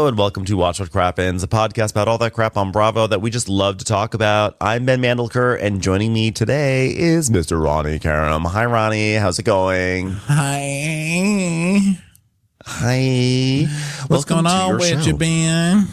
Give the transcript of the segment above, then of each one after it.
Hello and welcome to Watch What Crappens, a podcast about all that crap on Bravo that we just love to talk about. I'm Ben Mandelker, and joining me today is Mr. Ronnie Karam. Hi, Ronnie. How's it going? Hi. Hi. What's going on with you, Ben?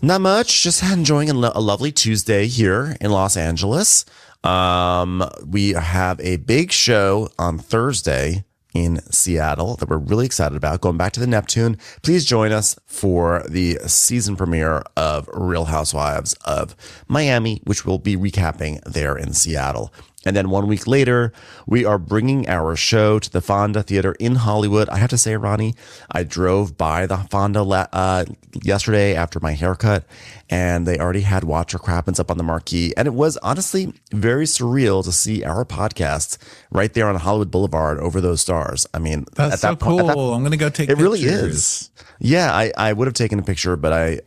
Not much. Just enjoying a lovely Tuesday here in Los Angeles. We have a big show on Thursday in Seattle that we're really excited about. Going back to the Neptune, please join us for the season premiere of Real Housewives of Miami, which we'll be recapping there in Seattle. And then 1 week later, we are bringing our show to the Fonda Theater in Hollywood. I have to say, Ronnie, I drove by the Fonda yesterday after my haircut, and they already had Watch What Crappens up on the marquee. And it was honestly very surreal to see our podcast right there on Hollywood Boulevard over those stars. I mean, that's so cool. I'm going to go take pictures. It really is. Yeah, I would have taken a picture, but I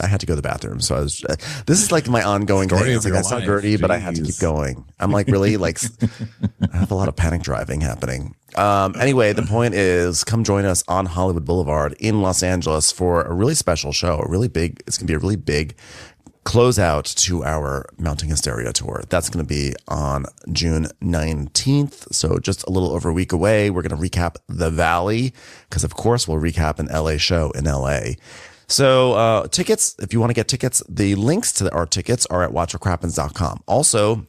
had to go to the bathroom. So I was, this is like my ongoing thing. It's like, that's not dirty, but I had to keep going. I'm like, really? Like, I have a lot of panic driving happening. Anyway, the point is, come join us on Hollywood Boulevard in Los Angeles for a really special show. It's going to be a really big closeout to our Mounting Hysteria tour. That's going to be on June 19th. So just a little over a week away. We're going to recap the Valley because, of course, we'll recap an LA show in LA. So tickets, if you want to get tickets, the links to our tickets are at watchwhatcrappens.com. Also,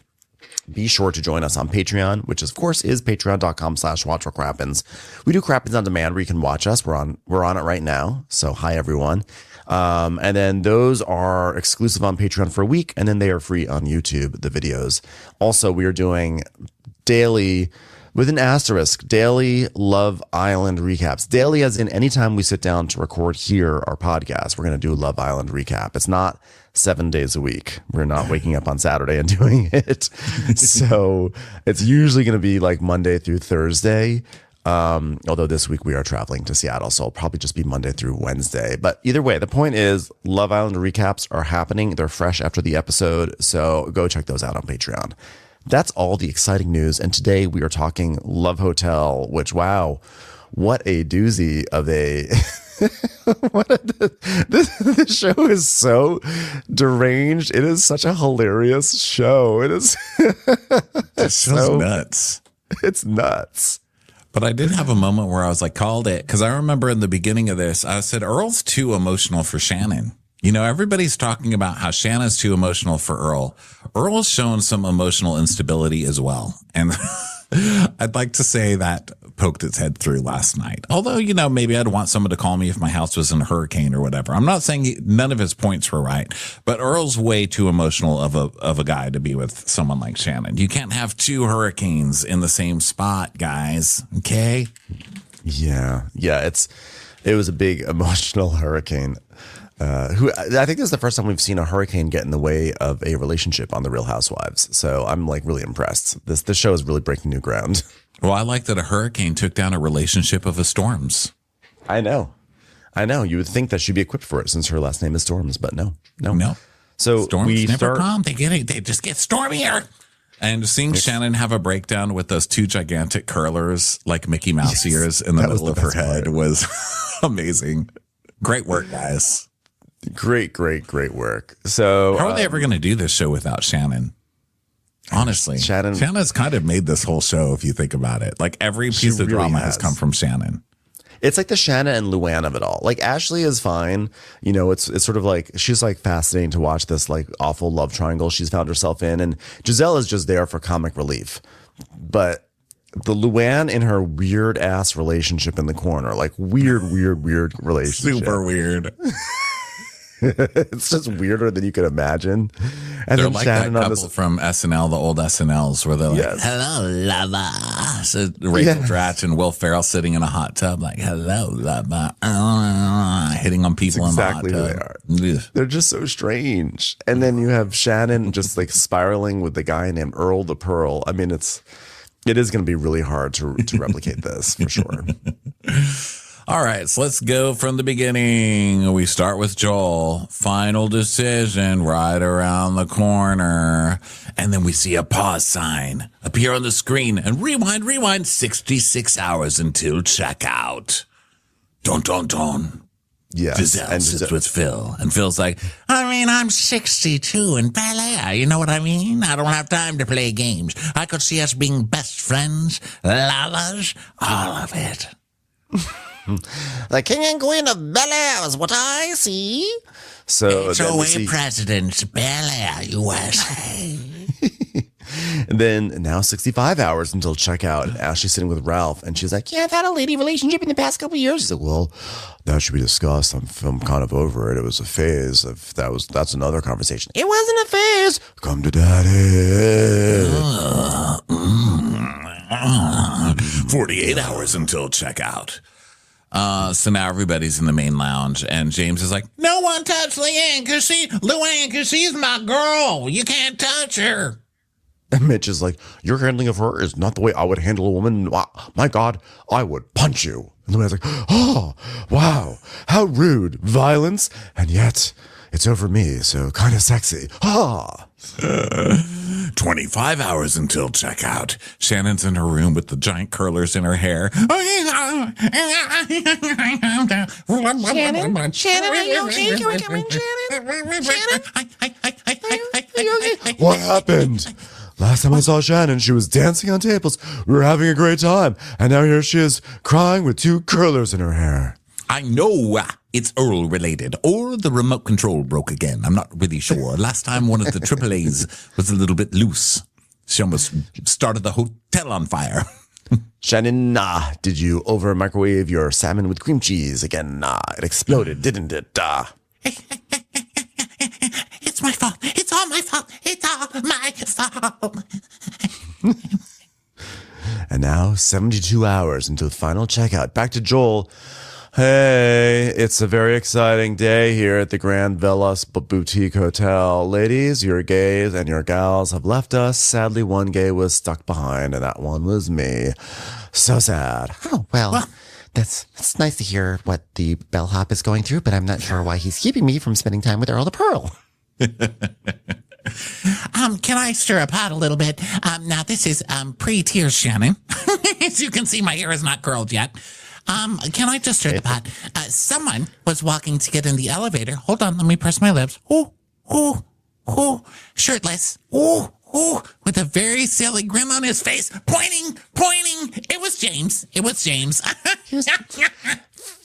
be sure to join us on Patreon, which of course is patreon.com/watchwhatcrappens. We do Crappens on demand where you can watch us. We're on it right now. So hi, everyone. And then those are exclusive on Patreon for a week, and then they are free on YouTube, the videos. Also, we are doing daily, with an asterisk, daily Love Island recaps. Daily as in anytime we sit down to record here our podcast, we're going to do a Love Island recap. It's not 7 days a week. We're not waking up on Saturday and doing it. So it's usually going to be like Monday through Thursday. Although this week we are traveling to Seattle, so it'll probably just be Monday through Wednesday. But either way, the point is Love Island recaps are happening. They're fresh after the episode. So go check those out on Patreon. That's all the exciting news. And today we are talking Love Hotel, which, wow, what a doozy of a... this show is so deranged. It is such a hilarious show. It is it's so nuts. It's nuts. But I did have a moment where I was like, called it. Because I remember in the beginning of this, I said, Earl's too emotional for Shannon. You know, everybody's talking about how Shannon's too emotional for Earl. Earl's shown some emotional instability as well. And I'd like to say that poked its head through last night. Although, you know, maybe I'd want someone to call me if my house was in a hurricane or whatever. I'm not saying none of his points were right, but Earl's way too emotional of a guy to be with someone like Shannon. You can't have two hurricanes in the same spot, guys. Okay? Yeah. It was a big emotional hurricane. I think this is the first time we've seen a hurricane get in the way of a relationship on The Real Housewives. So I'm like really impressed. This show is really breaking new ground. Well, I like that a hurricane took down a relationship of a Storms. I know. You would think that she'd be equipped for it since her last name is Storms, but no. So Storms never come. They just get stormier. And seeing Shannon have a breakdown with those two gigantic curlers like Mickey Mouse ears in the middle of her head was amazing. Great work, guys. Great work. So how are they ever going to do this show without Shannon? Honestly, Shannon's kind of made this whole show, if you think about it. Like every piece of drama has come from Shannon. It's like the Shannon and Luann of it all. Like Ashley is fine. You know, it's sort of like she's like fascinating to watch this like awful love triangle she's found herself in. And Giselle is just there for comic relief. But the Luann in her weird ass relationship in the corner, like weird relationship. Super weird. It's just weirder than you could imagine. And they're like Shannon that couple from SNL, the old SNLs, where they're like, yes. Hello, lover. So Rachel Dratch and Will Ferrell sitting in a hot tub, like, hello, lover. Hitting on people in the hot tub. Exactly who they are. They're just so strange. And then you have Shannon just like spiraling with the guy named Earl the Pearl. I mean, it is going to be really hard to replicate this for sure. All right, so let's go from the beginning. We start with Joel. Final decision right around the corner. And then we see a pause sign appear on the screen and rewind, 66 hours until checkout. Dun, dun, dun. Yes. Giselle sits with Phil, and Phil's like, I mean, I'm 62 and Bel Air, you know what I mean? I don't have time to play games. I could see us being best friends, lovers, all of it. The king and queen of Bel Air is what I see. So HOA president, Bel Air, USA. And then now 65 hours until checkout. And Ashley's sitting with Ralph, and she's like, yeah, I've had a lady relationship in the past couple of years. He's like, well, that should be discussed. I'm kind of over it. It was a phase. That's another conversation. It wasn't a phase. Come to daddy. 48 hours until checkout. So now everybody's in the main lounge, and James is like, no one touch Luann, because she's my girl. You can't touch her. And Mitch is like, your handling of her is not the way I would handle a woman. My God, I would punch you. And Luann's like, oh, wow, how rude, violence, and yet it's over me, so kind of sexy. 25 hours until checkout. Shannon's in her room with the giant curlers in her hair. Shannon, are you okay? Can we come in, Shannon? Shannon? What happened? Last time I saw Shannon, she was dancing on tables. We were having a great time. And now here she is, crying with two curlers in her hair. I know it's Earl related, or the remote control broke again. I'm not really sure. Last time one of the AAAs was a little bit loose. She almost started the hotel on fire. Shannon, did you over microwave your salmon with cream cheese again? It exploded, didn't it? It's my fault. It's all my fault. It's all my fault. And now 72 hours until final checkout. Back to Joel. Hey, it's a very exciting day here at the Grand Velas Boutique Hotel. Ladies, your gays and your gals have left us. Sadly, one gay was stuck behind, and that one was me. So sad. Oh, well, that's nice to hear what the bellhop is going through, but I'm not sure why he's keeping me from spending time with Earl the Pearl. Can I stir a pot a little bit? Now this is pre-tears, Shannon. As you can see, my hair is not curled yet. Can I just stir the pot? Someone was walking to get in the elevator. Hold on, let me press my lips. Shirtless. With a very silly grin on his face, pointing. It was James.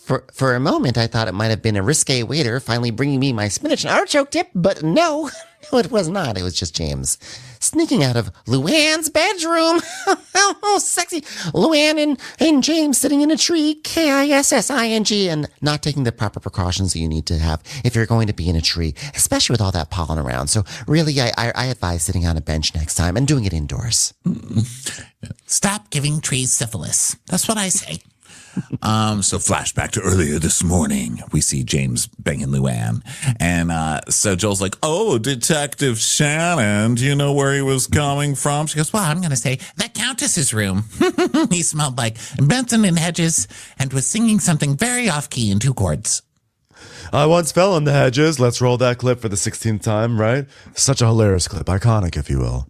For a moment, I thought it might have been a risque waiter finally bringing me my spinach and artichoke dip, but no, it was not. It was just James sneaking out of Luann's bedroom. Oh, sexy. Luann and James sitting in a tree, Kissing, and not taking the proper precautions that you need to have if you're going to be in a tree, especially with all that pollen around. So really, I advise sitting on a bench next time and doing it indoors. Stop giving trees syphilis. That's what I say. So flashback to earlier this morning, we see James banging Luann. And so Joel's like, oh, Detective Shannon, do you know where he was coming from? She goes, Well, I'm going to say the Countess's room. He smelled like Benson and Hedges and was singing something very off-key in 2 chords. I once fell in the hedges. Let's roll that clip for the 16th time, right? Such a hilarious clip. Iconic, if you will.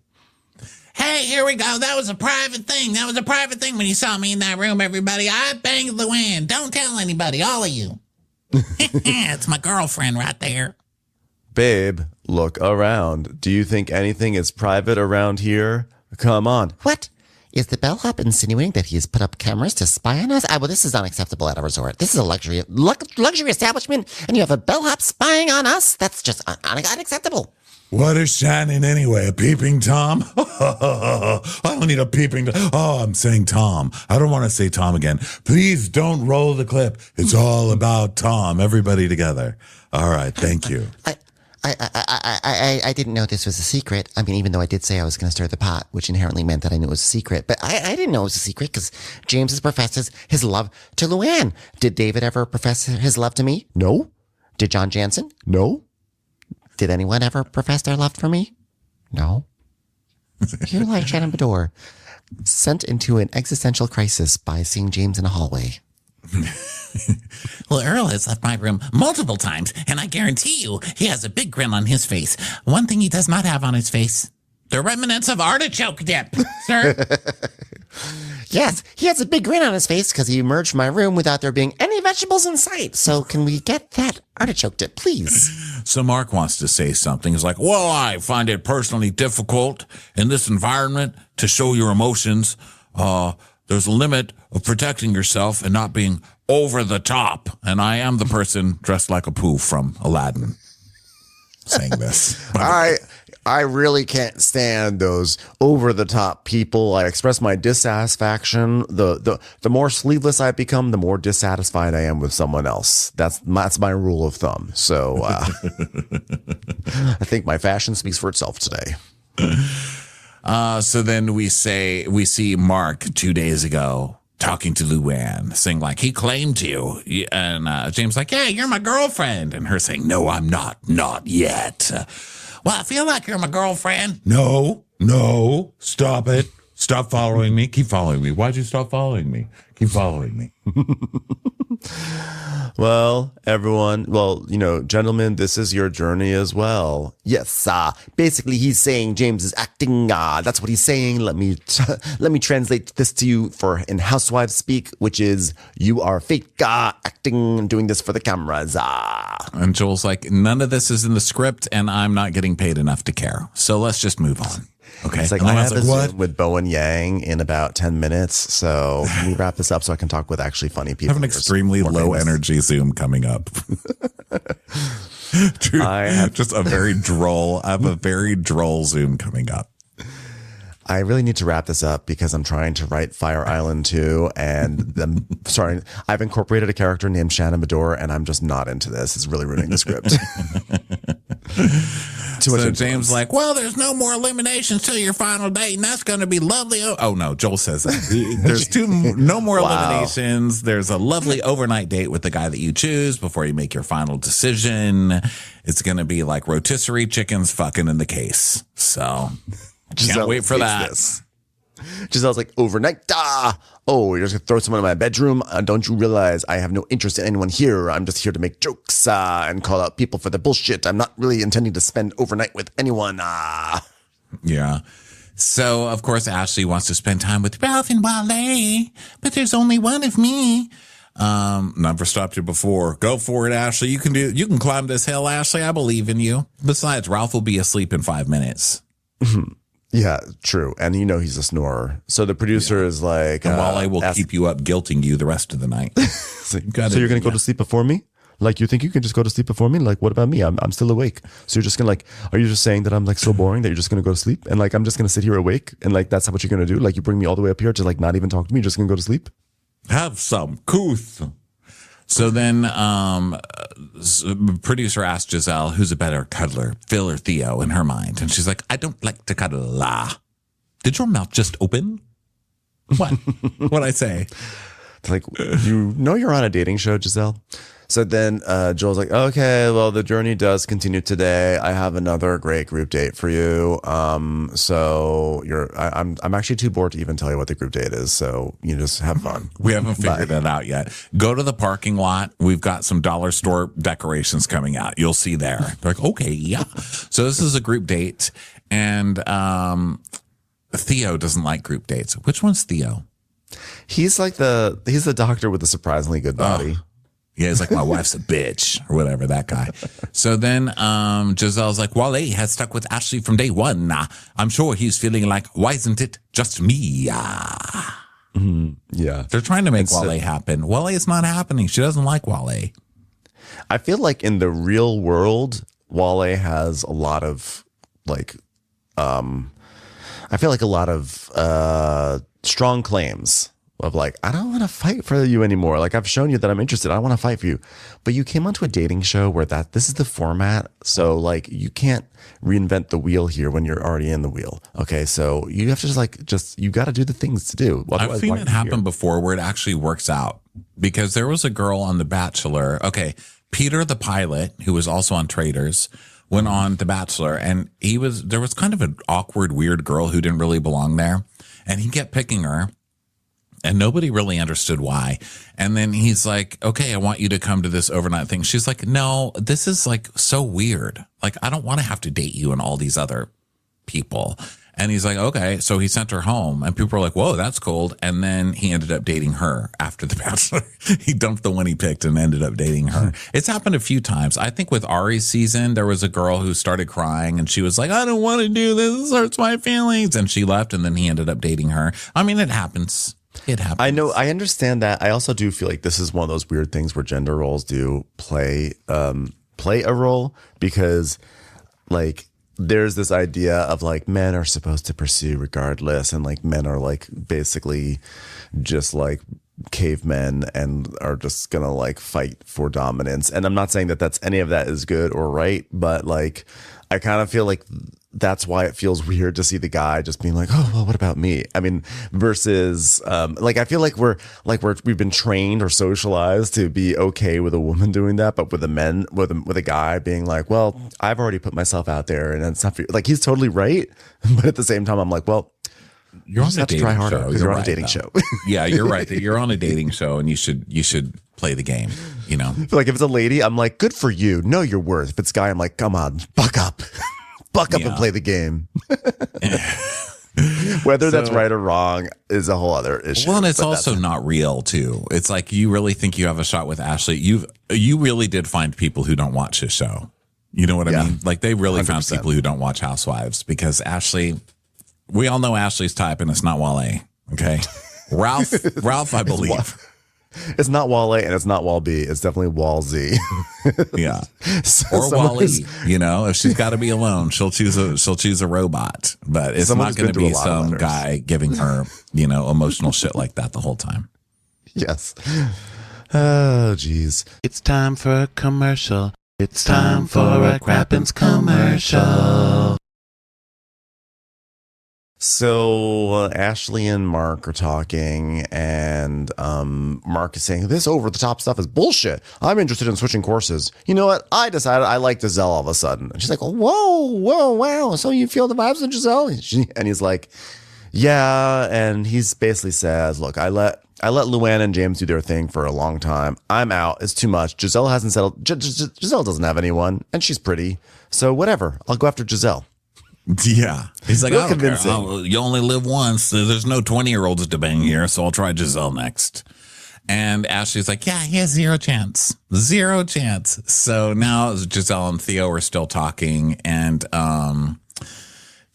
Hey, here we go. That was a private thing when you saw me in that room, everybody. I banged Luann. Don't tell anybody, all of you. It's my girlfriend right there. Babe, look around. Do you think anything is private around here? Come on. What? Is the bellhop insinuating that he has put up cameras to spy on us? Well, this is unacceptable at a resort. This is a luxury establishment, and you have a bellhop spying on us? That's just unacceptable. What is Shannon anyway? A peeping Tom? I don't need a peeping Tom. Oh, I'm saying Tom. I don't want to say Tom again. Please don't roll the clip. It's all about Tom. Everybody together. All right. Thank you. I didn't know this was a secret. I mean, even though I did say I was going to stir the pot, which inherently meant that I knew it was a secret. But I didn't know it was a secret because James has professed his love to Luann. Did David ever profess his love to me? No. Did John Jansen? No. Did anyone ever profess their love for me? No. You're like Shannon Bedore, sent into an existential crisis by seeing James in a hallway. Well, Earl has left my room multiple times, and I guarantee you he has a big grin on his face. One thing he does not have on his face, the remnants of artichoke dip, sir. Yes, he has a big grin on his face because he emerged from my room without there being any vegetables in sight. So can we get that artichoke dip, please? So Mark wants to say something. He's like, well, I find it personally difficult in this environment to show your emotions. There's a limit of protecting yourself and not being over the top. And I am the person dressed like a pooh from Aladdin saying this. I really can't stand those over the top people. I express my dissatisfaction. The more sleeveless I become, the more dissatisfied I am with someone else. That's my rule of thumb. So I think my fashion speaks for itself today. So then we see Mark 2 days ago talking to Luann, saying like, he claimed you. And James like, yeah, you're my girlfriend. And her saying, no, I'm not yet. Well, I feel like you're my girlfriend. No, stop it. Stop following me. Keep following me. Why'd you stop following me? Keep following me. Well, everyone, gentlemen, this is your journey as well. Yes, basically he's saying James is acting. That's what he's saying. Let me translate this to you in housewives speak, which is you are fake acting and doing this for the cameras. And Joel's like, none of this is in the script and I'm not getting paid enough to care. So let's just move on. Okay. It's like, I have a Zoom with Bo and Yang in about 10 minutes. So can we wrap this up so I can talk with actually funny people? I have an extremely low energy Zoom coming up. Dude, I have a very droll Zoom coming up. I really need to wrap this up because I'm trying to write Fire Island 2 and I've incorporated a character named Shannon Medore and I'm just not into this. It's really ruining the script. So James like, well, there's no more eliminations till your final date, and that's going to be lovely. Oh no, Joel says that. There's no more eliminations. There's a lovely overnight date with the guy that you choose before you make your final decision. It's going to be like rotisserie chickens fucking in the case. So can't wait for that. Giselle's like, overnight, oh, you're just gonna throw someone in my bedroom? Don't you realize I have no interest in anyone here? I'm just here to make jokes and call out people for the bullshit. I'm not really intending to spend overnight with anyone. Yeah. So, of course, Ashley wants to spend time with Ralph and Wale, but there's only one of me. Never stopped you before. Go for it, Ashley. You can climb this hill, Ashley. I believe in you. Besides, Ralph will be asleep in 5 minutes. Yeah, true. And he's a snorer. So the producer is like... And Wale will keep you up, guilting you the rest of the night. So you're going to go to sleep before me? Like, you think you can just go to sleep before me? Like, what about me? I'm still awake. So you're just going to are you just saying that I'm like so boring that you're just going to go to sleep? And like, I'm just going to sit here awake? And like, that's what you're going to do? Like, you bring me all the way up here to like not even talk to me? You're just going to go to sleep? Have some couth. So then producer asked Giselle, who's a better cuddler, Phil or Theo, in her mind. And she's like, I don't like to cuddle. Did your mouth just open? What? What'd I say? Like, you're on a dating show, Giselle? So then Joel's like, okay, well, the journey does continue today. I have another great group date for you. So I'm actually too bored to even tell you what the group date is. So you just have fun. We haven't figured that out yet. Go to the parking lot. We've got some dollar store decorations coming out. You'll see there. They're like, okay, yeah. So this is a group date. And Theo doesn't like group dates. Which one's Theo? He's the doctor with a surprisingly good body. Yeah, he's like, my wife's a bitch or whatever, that guy. So then Giselle's like, Wale has stuck with Ashley from day one. I'm sure he's feeling like, why isn't it just me? Yeah. They're trying to make Wale happen. Wale is not happening. She doesn't like Wale. I feel like in the real world, Wale has a lot of strong claims. Of like, I don't want to fight for you anymore. Like, I've shown you that I'm interested. I don't want to fight for you. But you came onto a dating show where this is the format. So like, you can't reinvent the wheel here when you're already in the wheel. Okay. So you have to you got to do the things to do. I've seen it happen before where it actually works out, because there was a girl on The Bachelor. Okay. Peter, the pilot, who was also on Traitors, went on The Bachelor, and there was kind of an awkward, weird girl who didn't really belong there. And he kept picking her. And nobody really understood why. And then he's like, okay, I want you to come to this overnight thing. She's like, no, this is like so weird. Like, I don't want to have to date you and all these other people. And he's like, okay. So he sent her home and people were like, whoa, that's cold. And then he ended up dating her after The Bachelor. He dumped the one he picked and ended up dating her. It's happened a few times. I think with Ari's season, there was a girl who started crying and she was like, I don't want to do this. This hurts my feelings. And she left and then he ended up dating her. I mean, it happens. It happens. I know. I understand that. I also do feel like this is one of those weird things where gender roles do play a role because like, there's this idea of like men are supposed to pursue regardless and like men are like basically just like cavemen and are just gonna like fight for dominance. And I'm not saying that that's any of that is good or right, but like I kind of feel like that's why it feels weird to see the guy just being like, oh, well, what about me? I mean, versus like I feel like we've been trained or socialized to be okay with a woman doing that, but with a guy being like, well, I've already put myself out there, and it's not for you. Like he's totally right, but at the same time, I'm like, well, you're on a dating show. You're on a dating show. Yeah, you're right. That you're on a dating show, and you should play the game. You know, like if it's a lady, I'm like, good for you. Know your worth. If it's a guy, I'm like, come on, buck up. Buck up and play the game. Whether that's right or wrong is a whole other issue. Well, and it's also not real too. It's like you really think you have a shot with Ashley. You really did find people who don't watch his show. You know what I mean? Like they really 100%. Found people who don't watch Housewives because Ashley. We all know Ashley's type, and it's not Wale. Okay, Ralph, I believe. It's not Wale and it's not Wal B. It's definitely Wal Z. Yeah, or Wally. You know, if she's got to be alone, she'll choose a robot. But it's not going to be some guy giving her, you know, emotional shit like that the whole time. Yes. Oh, geez. It's time for a commercial. It's time for a Crappens commercial. So Ashley and Mark are talking, and Mark is saying this over the top stuff is bullshit. I'm interested in switching courses. You know what? I decided I like Giselle all of a sudden. And she's like, whoa, wow. So you feel the vibes of Giselle? And he's like, yeah. And he's basically says, look, I let Luann and James do their thing for a long time. I'm out. It's too much. Giselle hasn't settled. Giselle doesn't have anyone, and she's pretty. So whatever. I'll go after Giselle. Yeah. He's like, I don't care. You only live once. So there's no 20-year-olds to bang here, so I'll try Giselle next. And Ashley's like, yeah, he has zero chance. Zero chance. So now Giselle and Theo are still talking, and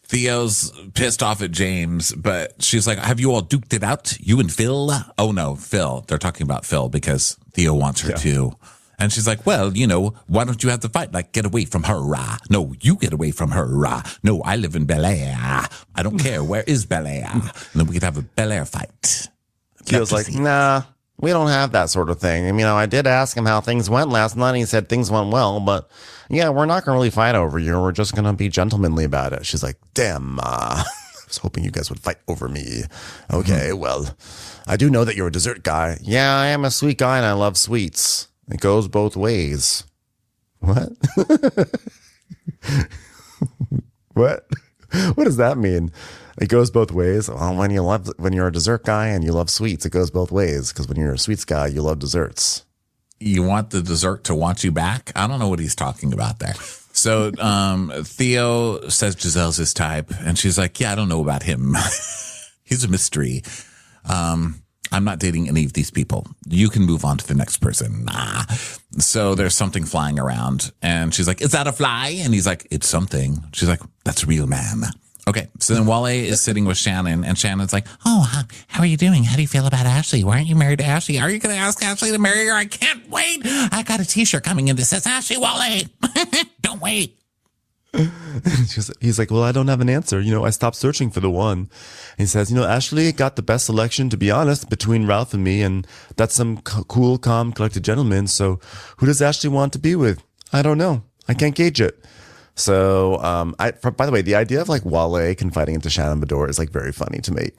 Theo's pissed off at James, but she's like, have you all duked it out? You and Phil? Oh, no, Phil. They're talking about Phil because Theo wants her too. And she's like, well, you know, why don't you have the fight? Like, get away from her. No, you get away from her. No, I live in Bel Air. I don't care. Where is Bel Air? And then we could have a Bel Air fight. Feels like, nah, we don't have that sort of thing. I mean, I did ask him how things went last night. He said things went well, but yeah, we're not going to really fight over you. We're just going to be gentlemanly about it. She's like, damn, I was hoping you guys would fight over me. Okay, well, I do know that you're a dessert guy. Yeah, I am a sweet guy and I love sweets. It goes both ways. What? What? What does that mean? It goes both ways. Well, when you're a dessert guy and you love sweets, it goes both ways. Because when you're a sweets guy, you love desserts. You want the dessert to want you back? I don't know what he's talking about there. So Theo says Giselle's his type, and she's like, yeah, I don't know about him. He's a mystery. I'm not dating any of these people. You can move on to the next person. Nah. So there's something flying around, and she's like, is that a fly? And he's like, it's something. She's like, that's real, man. Okay. So then Wale is sitting with Shannon, and Shannon's like, oh, how are you doing? How do you feel about Ashley? Why aren't you married to Ashley? Are you going to ask Ashley to marry her? I can't wait. I got a t-shirt coming in that says Ashley Wale. Don't wait. He's like, well, I don't have an answer. You know, I stopped searching for the one. He says, you know, Ashley got the best selection, to be honest, between Ralph and me, and that's some cool, calm, collected gentleman. So who does Ashley want to be with? I don't know. I can't gauge it. So, by the way, the idea of like Wale confiding into Shannon Bedore is like very funny to me.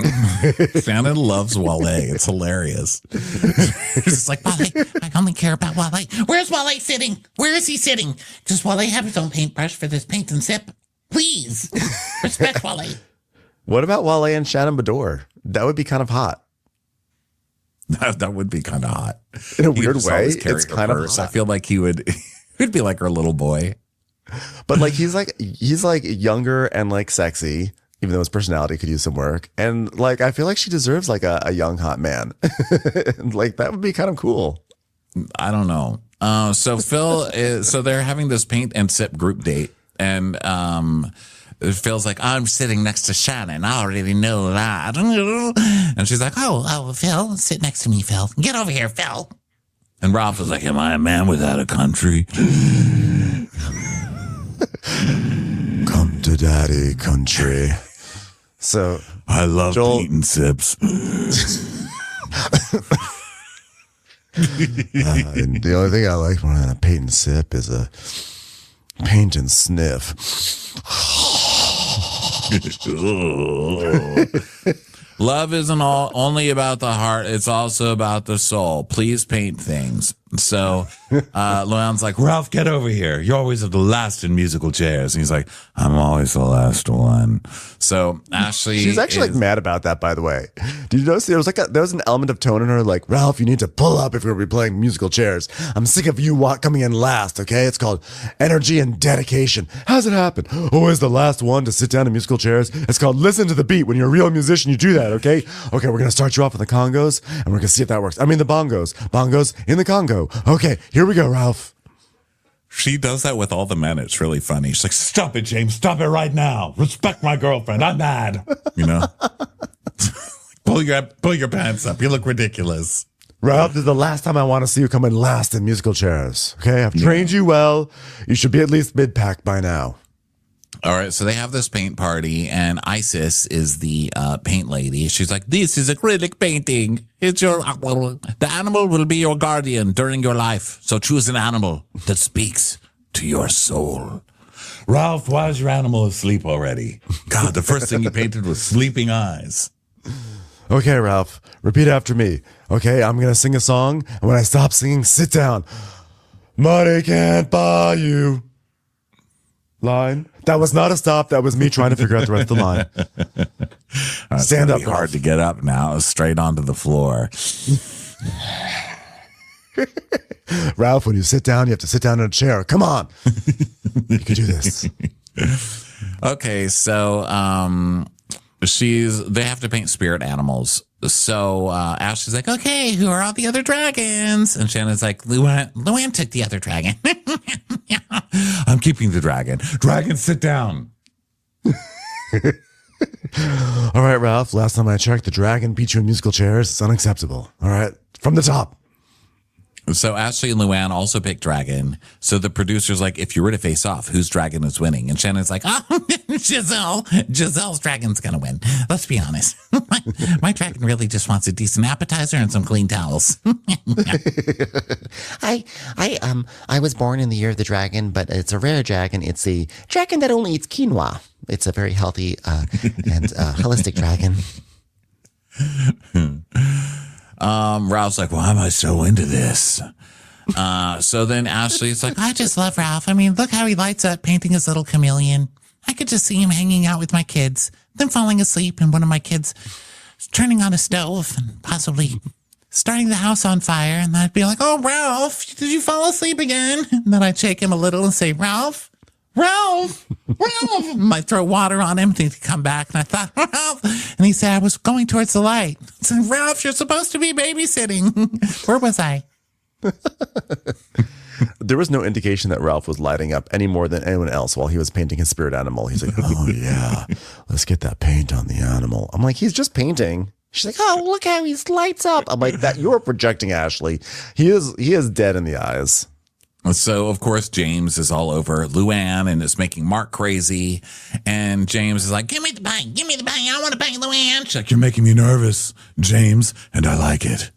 Shannon loves Wale. It's hilarious. It's like, Wale, I only care about Wale. Where's Wale sitting? Where is he sitting? Does Wale have his own paintbrush for this paint and sip? Please, respect Wale. What about Wale and Shannon Bedore? That would be kind of hot. That would be kind of hot. In a weird way, it's kind of hot. I feel like he'd be like our little boy. But like he's like younger and like sexy, even though his personality could use some work. And like, I feel like she deserves like a young hot man. Like that would be kind of cool. I don't know. So so they're having this paint and sip group date, and Phil's like, I'm sitting next to Shannon. I already know that. And she's like, oh, Phil, sit next to me, Phil. Get over here, Phil. And Ralph was like, am I a man without a country? Come to daddy, country. So I love paint and sips. And the only thing I like when I paint and sip is a paint and sniff. Love isn't only about the heart. It's also about the soul. Please paint things. So Luann's like, Ralph, get over here. You're always the last in musical chairs. And he's like, I'm always the last one. So Ashley, she's actually like mad about that, by the way. Did you notice there was an element of tone in her, like, Ralph, you need to pull up if you're going to be playing musical chairs. I'm sick of you coming in last. Okay, it's called energy and dedication. How's it happen? Always the last one to sit down in musical chairs. It's called listen to the beat. When you're a real musician, you do that. Okay, we're gonna start you off with the congos, and we're gonna see if that works. I mean the bongos in the Congo. Okay, here we go, Ralph. she does that with all the men. It's really funny. She's like, Stop it, James. Stop it right now. Respect my girlfriend. I'm mad. you know, pull your pants up. You look ridiculous. Ralph, this is the last time I want to see you come in last in musical chairs. Okay, I've trained you well. You should be at least mid-pack by now. All right, so they have this paint party, and Isis is the paint lady. She's like, this is acrylic painting. It's the animal will be your guardian during your life. So choose an animal that speaks to your soul. Ralph, why is your animal asleep already? God, the first thing you painted was sleeping eyes. Okay, Ralph, repeat after me. Okay, I'm going to sing a song, and when I stop singing, sit down. Money can't buy you. Line. That was not a stop. That was me trying to figure out the rest of the line. Stand up. Hard to get up now. Straight onto the floor. Ralph, when you sit down, you have to sit down in a chair. Come on. You can do this. Okay, so they have to paint spirit animals. So Ashley's like, okay, who are all the other dragons? And Shannon's like, Luann took the other dragon. I'm keeping the dragon. Dragon, sit down. All right, Ralph, last time I checked, the dragon beat you in musical chairs. It's unacceptable. All right, from the top. So Ashley and Luann also picked dragon. So the producer's like, if you were to face off, whose dragon is winning? And Shannon's like, oh, Giselle. Giselle's dragon's going to win. Let's be honest. My dragon really just wants a decent appetizer and some clean towels. I was born in the year of the dragon, but it's a rare dragon. It's a dragon that only eats quinoa. It's a very healthy and holistic dragon. Ralph's like, why am I so into this? So then Ashley's like, I just love Ralph. I mean, look how he lights up painting his little chameleon. I could just see him hanging out with my kids, then falling asleep, and one of my kids turning on a stove and possibly starting the house on fire. And I'd be like, oh, Ralph, did you fall asleep again? And then I'd shake him a little and say, Ralph. Might throw water on him, think he'd come back. And I thought, Ralph. And he said, I was going towards the light. I said, Ralph, you're supposed to be babysitting. Where was I? There was no indication that Ralph was lighting up any more than anyone else while he was painting his spirit animal. He's like, oh, yeah, let's get that paint on the animal. I'm like, he's just painting. She's like, oh, look how he lights up. I'm like, that you're projecting, Ashley. He is dead in the eyes. So, of course, James is all over Luann and is making Mark crazy. And James is like, give me the paint. I want to paint Luann. She's like, You're making me nervous, James, and I like it.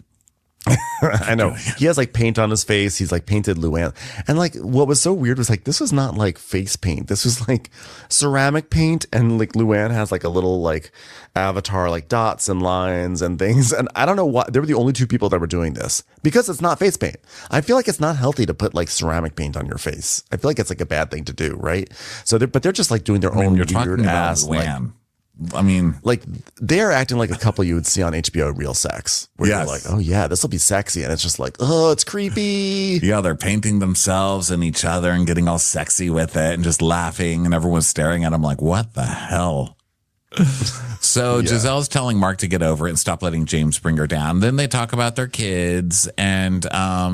I know. He has like paint on his face. He's like painted Luann. And like what was so weird was like this was not like face paint. This was like ceramic paint. And like Luann has like a little like avatar, like dots and lines and things. And I don't know why they were the only two people that were doing this because it's not face paint. I feel like it's not healthy to put like ceramic paint on your face. I feel like it's like a bad thing to do, right? So they're just like doing their own weird ass Luann. I mean, like they're acting like a couple you would see on HBO Real Sex, where you're like, oh yeah, this will be sexy, and it's just like, oh, it's creepy. Yeah, they're painting themselves and each other and getting all sexy with it and just laughing, and everyone's staring at them like, what the hell? So Giselle's telling Mark to get over it and stop letting James bring her down. Then they talk about their kids, and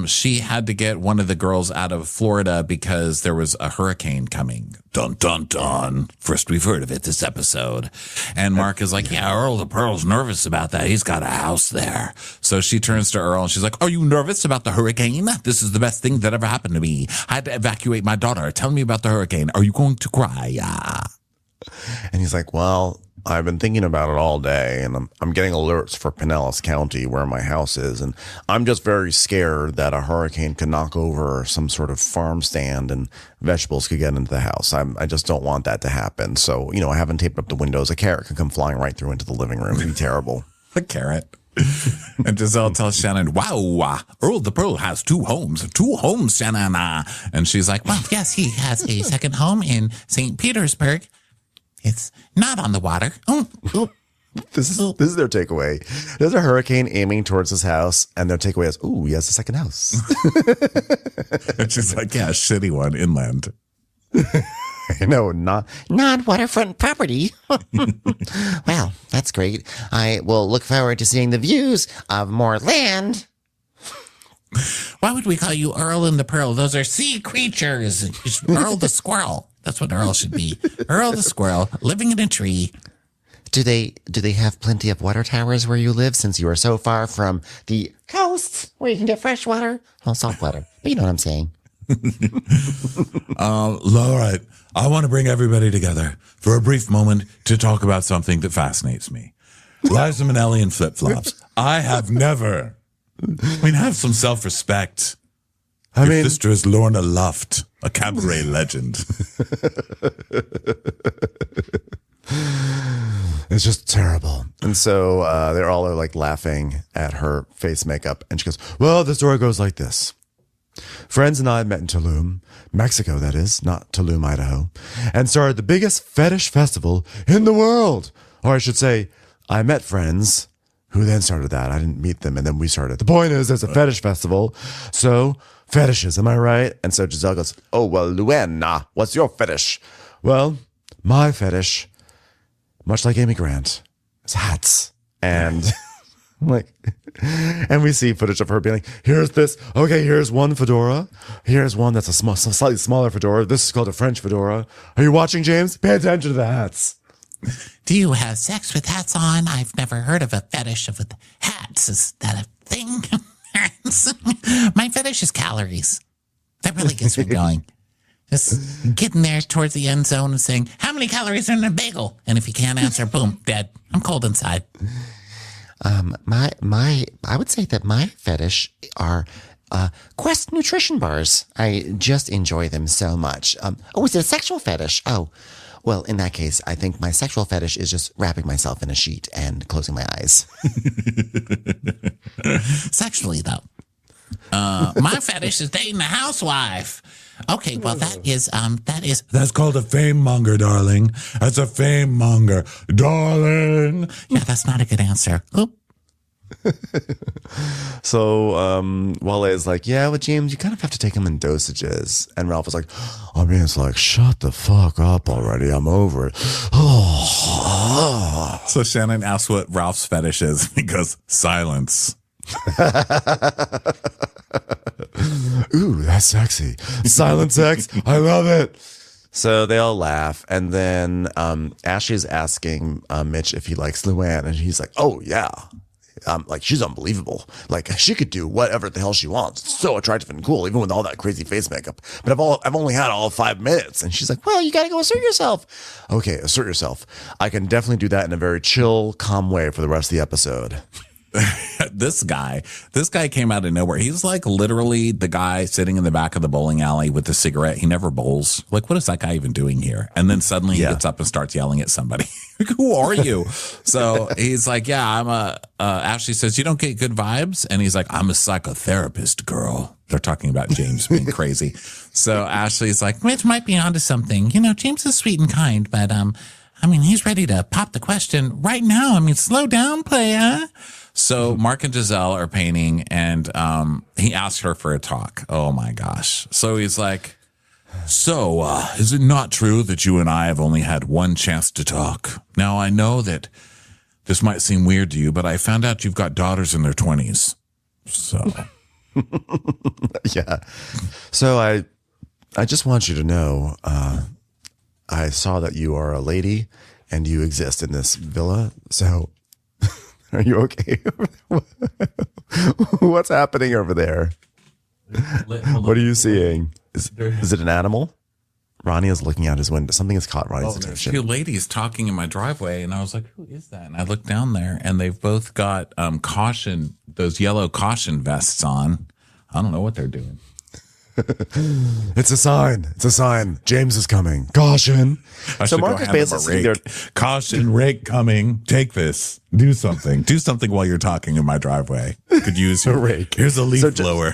she had to get one of the girls out of Florida because there was a hurricane coming. Dun, dun, dun. First we've heard of it this episode. And Mark is like, yeah, Earl the Pearl's nervous about that. He's got a house there. So she turns to Earl and she's like, are you nervous about the hurricane? This is the best thing that ever happened to me. I had to evacuate my daughter. Tell me about the hurricane. Are you going to cry? And he's like, well, I've been thinking about it all day, and I'm getting alerts for Pinellas County where my house is, and I'm just very scared that a hurricane could knock over some sort of farm stand and vegetables could get into the house. I just don't want that to happen. So, I haven't taped up the windows. A carrot could come flying right through into the living room. It'd be terrible. A carrot. And Giselle tells Shannon, wow, Earl the Pearl has two homes, Shannon. And she's like, well, Yes, he has a second home in St. Petersburg. It's not on the water. This is their takeaway. There's a hurricane aiming towards his house, and their takeaway is, ooh, he has a second house. and she's like, yeah, a shitty one inland. No, not Non-waterfront property. Well, that's great. I will look forward to seeing the views of more land. Why would we call you Earl and the Pearl? Those are sea creatures. Earl the Squirrel. That's what Earl should be. Earl the Squirrel, living in a tree. Do they have plenty of water towers where you live, since you are so far from the coast where you can get fresh water? Well, salt water. But you know what I'm saying. All right. I want to bring everybody together for a brief moment to talk about something that fascinates me. Liza Minnelli and flip-flops. I have never... have some self-respect. Your sister is Lorna Luft, a cabaret legend. It's just terrible. And so they're all like laughing at her face makeup. And she goes, well, the story goes like this. Friends and I met in Tulum, Mexico, that is, not Tulum, Idaho, and started the biggest fetish festival in the world. Or I should say, I met friends who then started that. I didn't meet them, and then we started. The point is, there's a fetish festival, so fetishes, am I right? And so Giselle goes, oh, well, Luana, what's your fetish? Well, my fetish, much like Amy Grant, is hats. And and we see footage of her being like, here's this. Okay, here's one fedora. Here's one that's a slightly smaller fedora. This is called a French fedora. Are you watching, James? Pay attention to the hats. Do you have sex with hats on? I've never heard of a fetish with hats. Is that a thing? My fetish is calories. That really gets me going. Just getting there towards the end zone and saying, how many calories are in a bagel? And if you can't answer, boom, dead. I'm cold inside. I would say that my fetish are Quest nutrition bars. I just enjoy them so much. Is it a sexual fetish? Oh, well, in that case, I think my sexual fetish is just wrapping myself in a sheet and closing my eyes. Sexually, though. My fetish is dating a housewife. Okay, well, That's called a fame monger, darling. That's a fame monger, darling. Yeah, that's not a good answer. Oop. So Wale is like, yeah, well, James, you kind of have to take them in dosages. And Ralph is like, I mean, it's like, shut the fuck up already. I'm over it. So Shannon asks what Ralph's fetish is. He goes, silence. Ooh, that's sexy. Silent sex. I love it. So they all laugh. And then Ashley's asking Mitch if he likes Luann. And he's like, oh, yeah. Like, she's unbelievable. Like, she could do whatever the hell she wants. It's so attractive and cool, even with all that crazy face makeup. But I've only had all 5 minutes. And she's like, well, you got to go assert yourself. Okay, assert yourself. I can definitely do that in a very chill, calm way for the rest of the episode. This guy came out of nowhere. He's like literally the guy sitting in the back of the bowling alley with the cigarette. He never bowls. Like, what is that guy even doing here? And then suddenly he gets up and starts yelling at somebody. Who are you? So he's like, yeah, I'm Ashley says, you don't get good vibes. And he's like, I'm a psychotherapist, girl. They're talking about James being crazy. So Ashley's like, Mitch might be onto something. You know, James is sweet and kind, but I mean, he's ready to pop the question right now. I mean, slow down, playa. So Mark and Giselle are painting, and he asked her for a talk. Oh my gosh. So he's like, So, is it not true that you and I have only had one chance to talk? Now, I know that this might seem weird to you, but I found out you've got daughters in their 20s. So, yeah. So I just want you to know, I saw that you are a lady and you exist in this villa. So are you okay? What's happening over there? What are you seeing? Is it an animal? Ronnie is looking out his window. Something has caught Ronnie's attention. There's two ladies talking in my driveway, and I was like, who is that? And I looked down there, and they've both got those yellow caution vests on. I don't know what they're doing. It's a sign. It's a sign. James is coming. Caution. So Mark is basically there. Caution, rake coming. Take this. Do something. Do something while you're talking in my driveway. Could use your rake. Here's a leaf blower.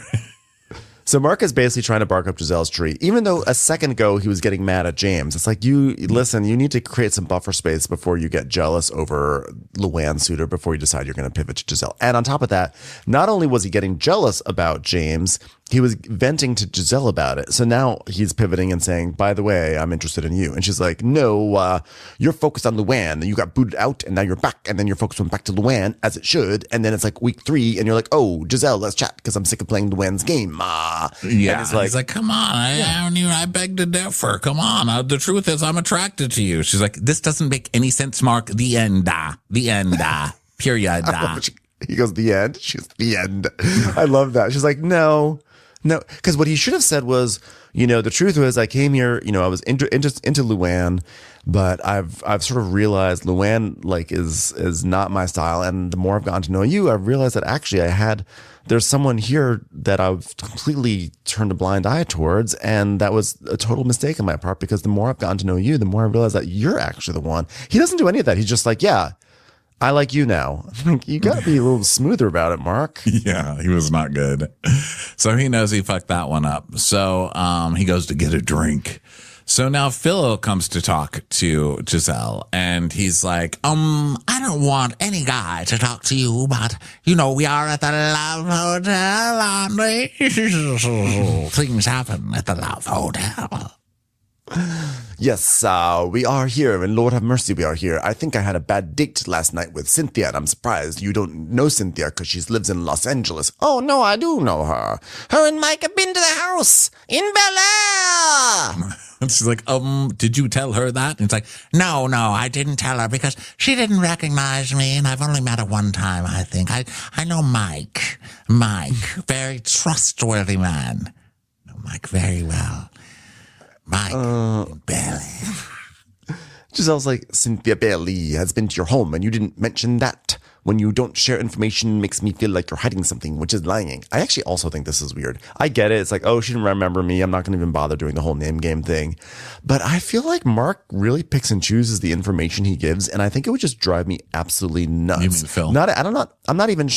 So Mark is basically trying to bark up Giselle's tree, even though a second ago he was getting mad at James. It's like, you need to create some buffer space before you get jealous over Luann's suitor, before you decide you're going to pivot to Giselle. And on top of that, not only was he getting jealous about James, he was venting to Giselle about it. So now he's pivoting and saying, by the way, I'm interested in you. And she's like, no, you're focused on Luann. You got booted out and now you're back. And then you're focused on back to Luann, as it should. And then it's like week 3 and you're like, oh, Giselle, let's chat because I'm sick of playing Luann's game. Yeah. And he's like, come on. I beg to differ. Come on. The truth is I'm attracted to you. She's like, this doesn't make any sense, Mark. The end. The end. Period. He goes, the end? She's the end. I love that. She's like, no, because what he should have said was, the truth was I came here, I was into Luann, but I've sort of realized Luann is not my style. And the more I've gotten to know you, I've realized that actually there's someone here that I've completely turned a blind eye towards. And that was a total mistake on my part, because the more I've gotten to know you, the more I realize that you're actually the one. He doesn't do any of that. He's just like, yeah, I like you now. You got to be a little smoother about it, Mark. Yeah, he was not good. So he knows he fucked that one up. So he goes to get a drink. So now Phil comes to talk to Giselle, and he's like, I don't want any guy to talk to you, but, we are at the Love Hotel, aren't we? Things happen at the Love Hotel. Yes, we are here, and Lord have mercy, we are here. I think I had a bad date last night with Cynthia, and I'm surprised you don't know Cynthia because she lives in Los Angeles. Oh, no, I do know her. Her and Mike have been to the house in Bel Air. And she's like, did you tell her that? And it's like, no, I didn't tell her because she didn't recognize me, and I've only met her one time, I think. I know Mike, very trustworthy man. I know Mike very well. Mike Bailey. Giselle's like, Cynthia Bailey has been to your home and you didn't mention that. When you don't share information, makes me feel like you're hiding something, which is lying. I actually also think this is weird. I get it. It's like, oh, she didn't remember me. I'm not going to even bother doing the whole name game thing. But I feel like Mark really picks and chooses the information he gives. And I think it would just drive me absolutely nuts. You mean Phil? Phil. I'm not even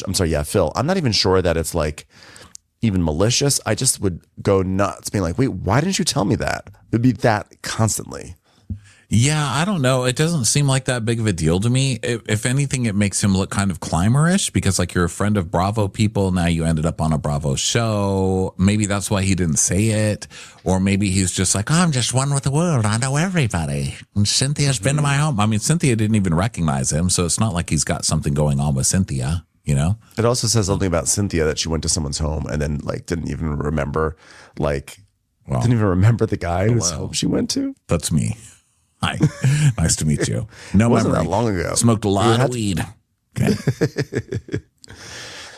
sure that it's like even malicious. I just would go nuts being like, wait, why didn't you tell me that? It would be that constantly. Yeah, I don't know. It doesn't seem like that big of a deal to me. If anything, it makes him look kind of climber-ish because like you're a friend of Bravo people. Now you ended up on a Bravo show. Maybe that's why he didn't say it. Or maybe he's just like, I'm just one with the world. I know everybody. And Cynthia's been to my home. I mean, Cynthia didn't even recognize him. So it's not like he's got something going on with Cynthia, It also says something about Cynthia that she went to someone's home and then like didn't even remember the guy whose home she went to. That's me. Hi. Nice to meet you. No, it wasn't that long ago. Smoked a lot of weed. Okay.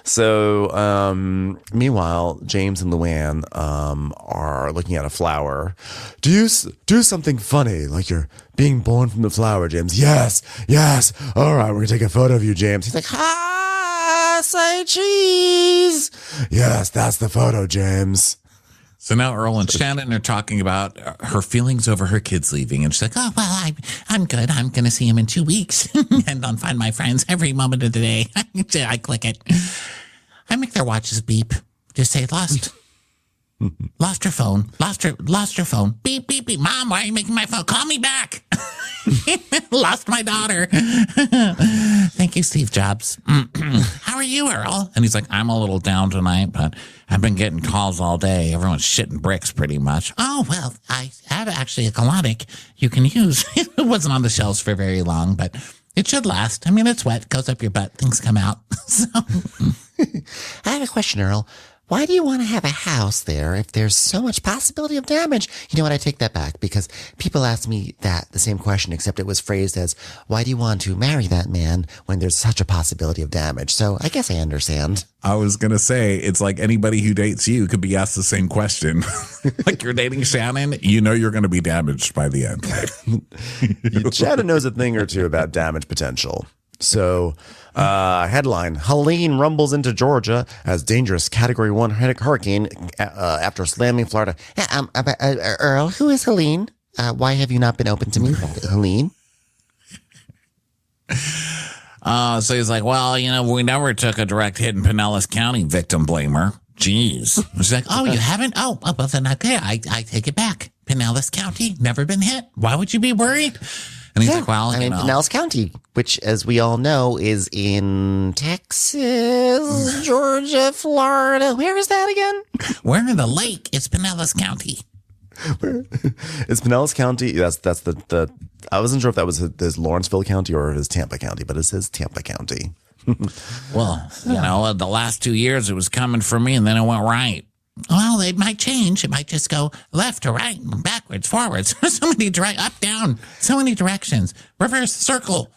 So, meanwhile, James and Luann are looking at a flower. Do something funny, like you're being born from the flower, James. Yes. All right, we're gonna take a photo of you, James. He's like, say cheese. Yes, that's the photo, James. So now Earl and Shannon are talking about her feelings over her kids leaving. And she's like, oh, well, I'm good. I'm going to see him in 2 weeks and on Find My Friends every moment of the day. I click it. I make their watches beep. Just say, lost her phone. Lost her phone. Beep, beep, beep. Mom, why are you making my phone? Call me back. Lost my daughter. Thank you, Steve Jobs. How are you, Earl? And he's like, I'm a little down tonight, but I've been getting calls all day. Everyone's shitting bricks pretty much. Oh, well, I have actually a colonic you can use. It wasn't on the shelves for very long, but it should last. I mean, it's wet, goes up your butt, things come out. So I have a question, Earl. Why do you want to have a house there if there's so much possibility of damage? You know what? I take that back because people ask me the same question, except it was phrased as, why do you want to marry that man when there's such a possibility of damage? So I guess I understand. I was going to say, it's like anybody who dates you could be asked the same question. Like you're dating Shannon, you know you're going to be damaged by the end. Shannon knows a thing or two about damage potential. So, headline, Helene rumbles into Georgia as dangerous Category 1 hurricane after slamming Florida. Earl, who is Helene? Why have you not been open to me, Helene? So he's like, well, we never took a direct hit in Pinellas County, victim blamer. Jeez. She's like, oh, you haven't? Oh, well, then okay, I take it back. Pinellas County, never been hit. Why would you be worried? And he's like, well, Pinellas County, which, as we all know, is in Texas, Georgia, Florida. Where is that again? Where in the lake is Pinellas County? It's Pinellas County. That's the. I wasn't sure if that was his Lawrenceville County or his Tampa County, but it's his Tampa County. Well, the last 2 years it was coming for me, and then it went right. Well, it might change. It might just go left to right, backwards, forwards. So many up, down. So many directions. Reverse, circle.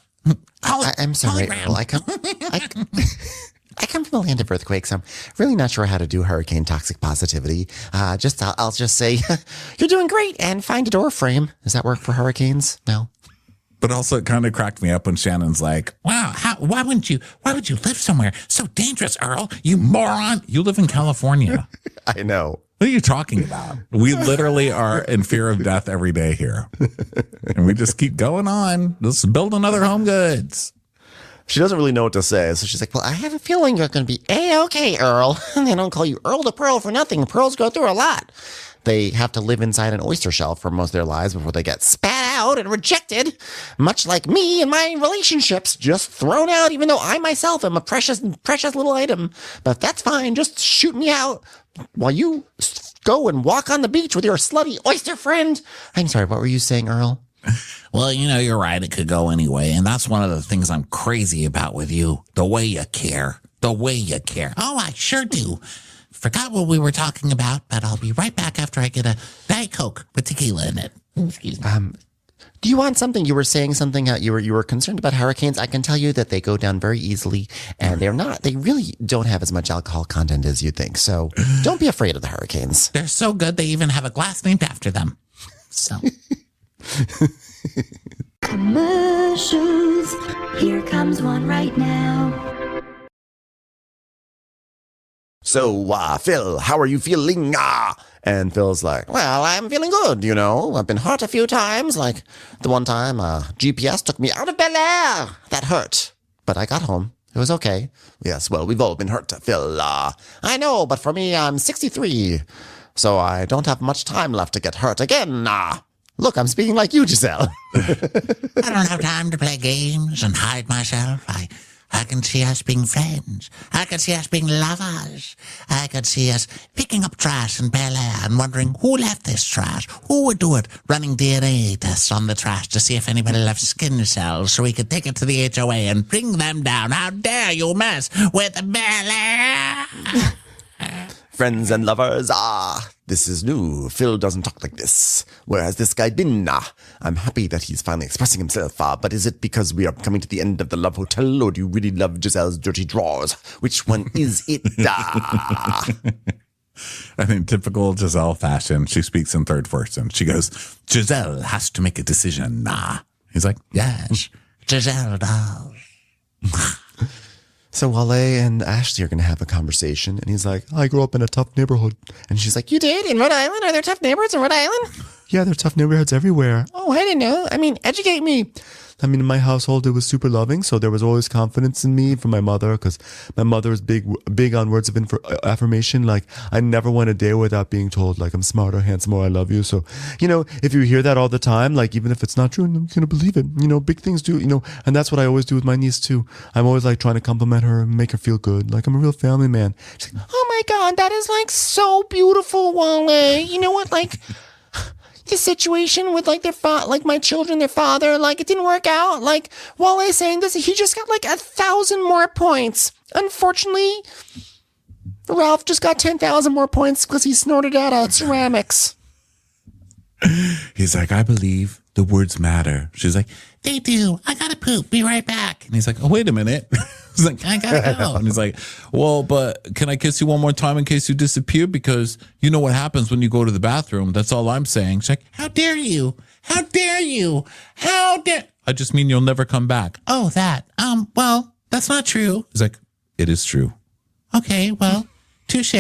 I'm sorry, Earl. I come from the land of earthquakes. I'm really not sure how to do hurricane toxic positivity. I'll just say you're doing great and find a door frame. Does that work for hurricanes? No. But also it kind of cracked me up when Shannon's like, wow, why would you live somewhere so dangerous, Earl? You moron. You live in California. I know. What are you talking about? We literally are in fear of death every day here. And we just keep going on. Let's build another Home Goods. She doesn't really know what to say. So she's like, well, I have a feeling you're going to be A-okay, Earl. And they don't call you Earl to Pearl for nothing. Pearls go through a lot. They have to live inside an oyster shell for most of their lives before they get spat out and rejected, much like me and my relationships, just thrown out, even though I myself am a precious little item. But that's fine. Just shoot me out while you go and walk on the beach with your slutty oyster friend. I'm sorry, what were you saying, Earl? Well, you're right. It could go anyway. And that's one of the things I'm crazy about with you. The way you care. The way you care. Oh, I sure do. Forgot what we were talking about, but I'll be right back after I get a Diet Coke with tequila in it. Excuse me. Do you want something? You were saying something. You were concerned about hurricanes. I can tell you that they go down very easily, and they really don't have as much alcohol content as you think. So don't be afraid of the hurricanes. They're so good they even have a glass named after them. So. Commercials. Here comes one right now. so, Phil, how are you feeling? And Phil's like, well, I'm feeling good, I've been hurt a few times, like the one time GPS took me out of Bel Air. That hurt. But I got home. It was okay. Yes, well, we've all been hurt, Phil. I know, but for me, I'm 63. So I don't have much time left to get hurt again. Look, I'm speaking like you, Giselle. I don't have time to play games and hide myself. I can see us being friends. I can see us being lovers. I can see us picking up trash in Bel Air and wondering who left this trash, who would do it, running DNA tests on the trash to see if anybody left skin cells so we could take it to the HOA and bring them down. How dare you mess with Bel Air? Friends and lovers, this is new. Phil doesn't talk like this. Where has this guy been? I'm happy that he's finally expressing himself, but is it because we are coming to the end of the Love Hotel, or do you really love Giselle's dirty drawers? Which one is it? I think typical Giselle fashion, she speaks in third person. She goes, Giselle has to make a decision. He's like, yes, Giselle does. So Wale and Ashley are going to have a conversation, and he's like, I grew up in a tough neighborhood. And she's like, you did? In Rhode Island? Are there tough neighborhoods in Rhode Island? Yeah, there are tough neighborhoods everywhere. Oh, I didn't know. I mean, educate me. I mean, in my household, it was super loving, so there was always confidence in me from my mother, because my mother is big on words of affirmation. Like, I never went a day without being told, like, I'm smart or handsome or I love you. So, if you hear that all the time, like, even if it's not true, I'm going to believe it. Big things do, and that's what I always do with my niece, too. I'm always, like, trying to compliment her and make her feel good. Like, I'm a real family man. She's like, oh my God, that is, like, so beautiful, Wale. You know what, like... the situation with like my children, their father, like it didn't work out. Like Wale saying this, he just got like 1,000 more points. Unfortunately, Ralph just got 10,000 more points because he snorted out ceramics. He's like, I believe the words matter. She's like, They do. I gotta poop. Be right back. and he's like, oh, wait a minute. He's like, I gotta go. and he's like, well, but can I kiss you one more time in case you disappear? Because you know what happens when you go to the bathroom. That's all I'm saying. She's like, How dare you? How dare you? How dare... I just mean you'll never come back. Oh, that. Well, that's not true. He's like, it is true. Okay, well, touche.